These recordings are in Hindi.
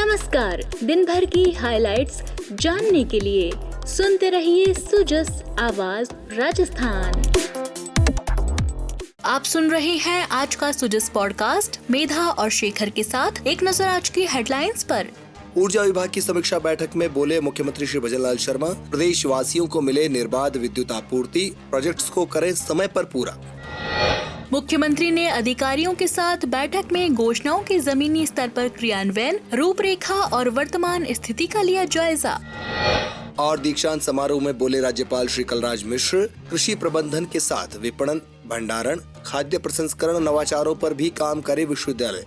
नमस्कार। दिन भर की हाइलाइट्स जानने के लिए सुनते रहिए सुजस आवाज राजस्थान। आप सुन रहे हैं आज का सुजस पॉडकास्ट मेधा और शेखर के साथ। एक नजर आज की हेडलाइंस पर। ऊर्जा विभाग की समीक्षा बैठक में बोले मुख्यमंत्री श्री भजनलाल शर्मा, प्रदेश वासियों को मिले निर्बाध विद्युत आपूर्ति, प्रोजेक्ट्स को करें समय पर पूरा। मुख्यमंत्री ने अधिकारियों के साथ बैठक में घोषणाओं के जमीनी स्तर पर क्रियान्वयन, रूपरेखा और वर्तमान स्थिति का लिया जायजा। और दीक्षांत समारोह में बोले राज्यपाल श्री कलराज मिश्र, कृषि प्रबंधन के साथ विपणन, भंडारण, खाद्य प्रसंस्करण, नवाचारों पर भी काम करे विश्वविद्यालय।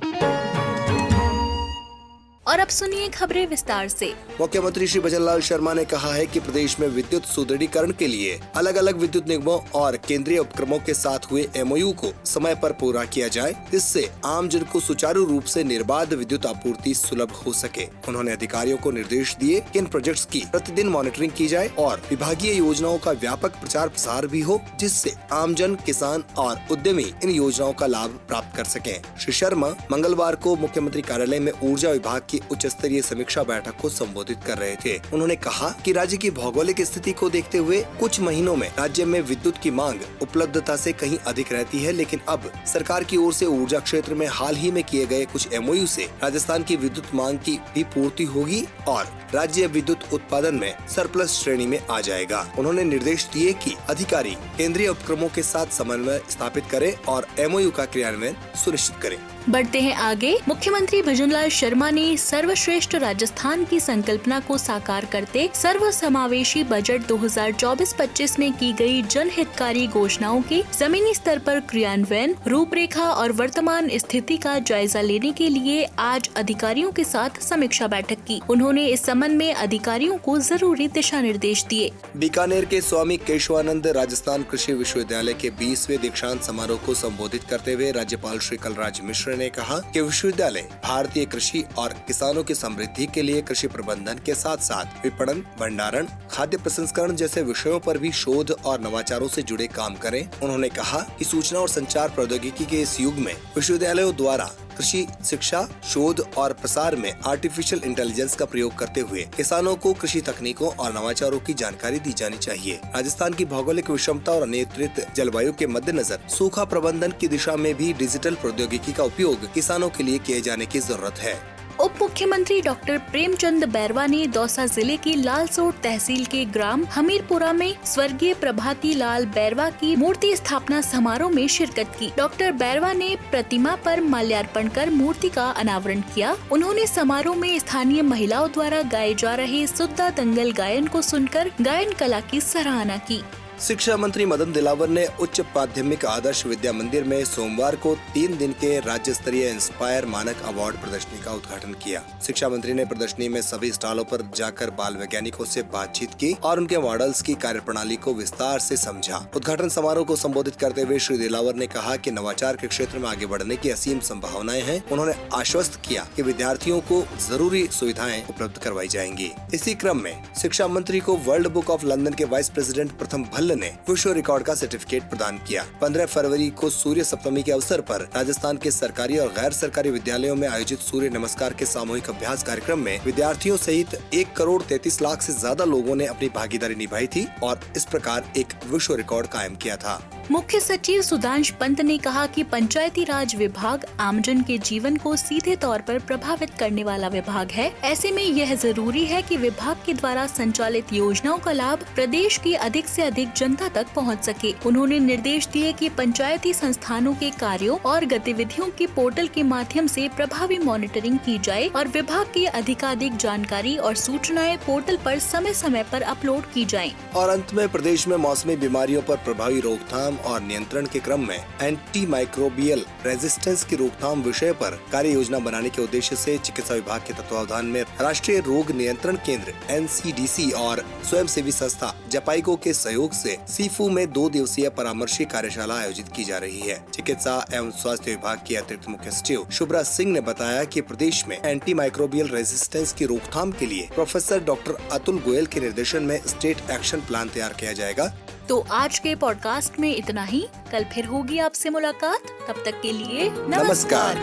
और अब सुनिए खबरें विस्तार से। मुख्यमंत्री श्री भजनलाल शर्मा ने कहा है कि प्रदेश में विद्युत सुदृढ़ीकरण के लिए अलग अलग विद्युत निगमों और केंद्रीय उपक्रमों के साथ हुए MOU को समय पर पूरा किया जाए, जिससे आम जन को सुचारू रूप से निर्बाध विद्युत आपूर्ति सुलभ हो सके। उन्होंने अधिकारियों को निर्देश दिए कि इन प्रोजेक्ट्स की प्रतिदिन मॉनिटरिंग की जाए और विभागीय योजनाओं का व्यापक प्रचार प्रसार भी हो, जिससे आम जन, किसान और उद्यमी इन योजनाओं का लाभ प्राप्त कर सकें। श्री शर्मा मंगलवार को मुख्यमंत्री कार्यालय में ऊर्जा विभाग की उच्च स्तरीय समीक्षा बैठक को संबोधित कर रहे थे। उन्होंने कहा कि राज्य की भौगोलिक स्थिति को देखते हुए कुछ महीनों में राज्य में विद्युत की मांग उपलब्धता से कहीं अधिक रहती है, लेकिन अब सरकार की ओर से ऊर्जा क्षेत्र में हाल ही में किए गए कुछ MOU से राजस्थान की विद्युत मांग की भी पूर्ति होगी और राज्य विद्युत उत्पादन में सरप्लस श्रेणी में आ जाएगा। उन्होंने निर्देश दिए कि अधिकारी केंद्रीय उपक्रमों के साथ समन्वय स्थापित करें और MOU का क्रियान्वयन सुनिश्चित करें। बढ़ते हैं आगे। मुख्यमंत्री भजनलाल शर्मा ने सर्वश्रेष्ठ राजस्थान की संकल्पना को साकार करते सर्वसमावेशी बजट 2024-25 में की गई जनहितकारी घोषणाओं के जमीनी स्तर पर क्रियान्वयन, रूपरेखा और वर्तमान स्थिति का जायजा लेने के लिए आज अधिकारियों के साथ समीक्षा बैठक की। उन्होंने इस संबंध में अधिकारियों को जरूरी दिशा निर्देश दिए। बीकानेर के स्वामी केशवानंद राजस्थान कृषि विश्वविद्यालय के 20वें दीक्षांत समारोह को संबोधित करते हुए राज्यपाल श्री कलराज मिश्र ने कहा कि विश्वविद्यालय भारतीय कृषि और किसानों की समृद्धि के लिए कृषि प्रबंधन के साथ साथ विपणन, भंडारण, खाद्य प्रसंस्करण जैसे विषयों पर भी शोध और नवाचारों से जुड़े काम करें। उन्होंने कहा कि सूचना और संचार प्रौद्योगिकी के इस युग में विश्वविद्यालयों द्वारा कृषि शिक्षा, शोध और प्रसार में आर्टिफिशियल इंटेलिजेंस का प्रयोग करते हुए किसानों को कृषि तकनीकों और नवाचारों की जानकारी दी जानी चाहिए। राजस्थान की भौगोलिक विषमता और अनियंत्रित जलवायु के मद्देनजर सूखा प्रबंधन की दिशा में भी डिजिटल प्रौद्योगिकी का उपयोग किसानों के लिए किए जाने की जरूरत है। उप मुख्यमंत्री डॉक्टर प्रेमचंद बैरवा ने दौसा जिले की लालसोट तहसील के ग्राम हमीरपुरा में स्वर्गीय प्रभाती लाल बैरवा की मूर्ति स्थापना समारोह में शिरकत की। डॉक्टर बैरवा ने प्रतिमा पर माल्यार्पण कर मूर्ति का अनावरण किया। उन्होंने समारोह में स्थानीय महिलाओं द्वारा गाए जा रहे सुद्दा दंगल गायन को सुनकर गायन कला की सराहना की। शिक्षा मंत्री मदन दिलावर ने उच्च माध्यमिक आदर्श विद्या मंदिर में सोमवार को 3 दिन के राज्य स्तरीय इंस्पायर मानक अवार्ड प्रदर्शनी का उद्घाटन किया। शिक्षा मंत्री ने प्रदर्शनी में सभी स्टॉलों पर जाकर बाल वैज्ञानिकों से बातचीत की और उनके मॉडल्स की कार्यप्रणाली को विस्तार से समझा। उद्घाटन समारोह को संबोधित करते हुए श्री दिलावर ने कहा कि नवाचार के क्षेत्र में आगे बढ़ने की असीम संभावनाएं हैं। उन्होंने आश्वस्त किया कि विद्यार्थियों को जरूरी सुविधाएं उपलब्ध करवाई जाएंगी। इसी क्रम में शिक्षा मंत्री को वर्ल्ड बुक ऑफ लंदन के वाइस प्रेसिडेंट प्रथम भल्ल ने विश्व रिकॉर्ड का सर्टिफिकेट प्रदान किया। 15 फरवरी को सूर्य सप्तमी के अवसर पर राजस्थान के सरकारी और गैर सरकारी विद्यालयों में आयोजित सूर्य नमस्कार के सामूहिक अभ्यास कार्यक्रम में विद्यार्थियों सहित 1,33,00,000 से ज्यादा लोगों ने अपनी भागीदारी निभाई थी और इस प्रकार एक विश्व रिकॉर्ड कायम किया था। मुख्य सचिव सुधांश पंत ने कहा कि पंचायती राज विभाग आमजन के जीवन को सीधे तौर पर प्रभावित करने वाला विभाग है। ऐसे में यह जरूरी है कि विभाग के द्वारा संचालित योजनाओं का लाभ प्रदेश की अधिक से अधिक जनता तक पहुंच सके। उन्होंने निर्देश दिए कि पंचायती संस्थानों के कार्यों और गतिविधियों के पोर्टल के माध्यम से प्रभावी मॉनिटरिंग की जाए और विभाग की अधिकाधिक जानकारी और सूचनाएं पोर्टल पर समय समय पर अपलोड की जाएं। और अंत में प्रदेश में मौसमी बीमारियों पर प्रभावी रोकथाम और नियंत्रण के क्रम में एंटी माइक्रोबियल रेजिस्टेंस की रोकथाम विषय पर कार्य योजना बनाने के उद्देश्य से चिकित्सा विभाग के तत्वावधान में राष्ट्रीय रोग नियंत्रण केंद्र NCDC और स्वयंसेवी संस्था जपाइको के सहयोग से सीफू में 2 दिवसीय परामर्शी कार्यशाला आयोजित की जा रही है। चिकित्सा एवं स्वास्थ्य विभाग की अतिरिक्त मुख्य सचिव शुभ्रा सिंह ने बताया कि प्रदेश में एंटी माइक्रोबियल रेजिस्टेंस की रोकथाम के लिए प्रोफेसर डॉक्टर अतुल गोयल के निर्देशन में स्टेट एक्शन प्लान तैयार किया जाएगा। तो आज के पॉडकास्ट में इतना ही। कल फिर होगी आपसे मुलाकात। तब तक के लिए नमस्कार।